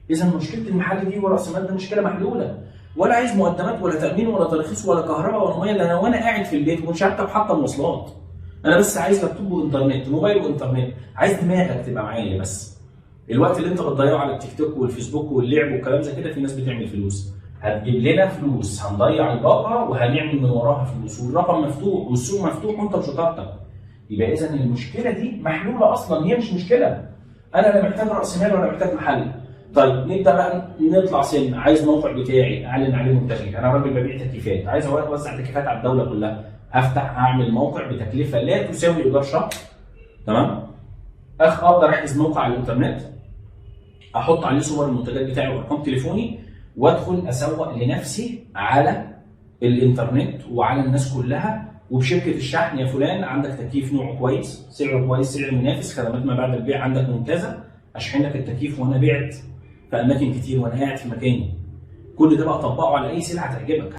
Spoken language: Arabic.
اذا مشكله المحل دي وراس المال ده مشكله محلوله. ولا عايز مقدمات ولا تامين ولا ترخيص ولا كهرباء ولا ميه، ده انا وانا قاعد في البيت ومش هركب حتى مواصلات. انا بس عايز لابتوب وانترنت، موبايل وانترنت، عايز دماغك تبقى معايا بس. الوقت اللي انت بتضيعه على التيك توك والفيسبوك واللعب والكلام زي كده، في ناس بتعمل فلوس، هتجيب لنا فلوس، هنضيع الباقه وهنعمل من وراها فلوس، والرقم مفتوح والسوق مفتوح وانت وشطارتك. يبقى اذا المشكله دي محلوله اصلا، هي مش مشكله. انا لا محتاج راس مال ولا محتاج محل. طيب نبدا بقى نطلع سن، عايز موقع بتاعي اعلن عليه منتجي، انا راجل ببيع تكييفات، عايز اوزع تكييفات على الدوله كلها، هفتح اعمل موقع بتكلفه لا تساوي ايجار شهر. تمام؟ اقدر احجز موقع على الانترنت، احط عليه صور المنتجات بتاعي وارقام تليفوني، وادخل اسوق لنفسي على الانترنت وعلى الناس كلها، وبشركه الشحن، يا فلان عندك تكييف نوعه كويس، سعره كويس، سعر منافس، خدمات ما بعد البيع عندك ممتازه، اشحن لك التكييف وانا بعت في اماكن كتير وانا قاعد في مكاني. كل ده بقى طبقه على اي سلعه تعجبك.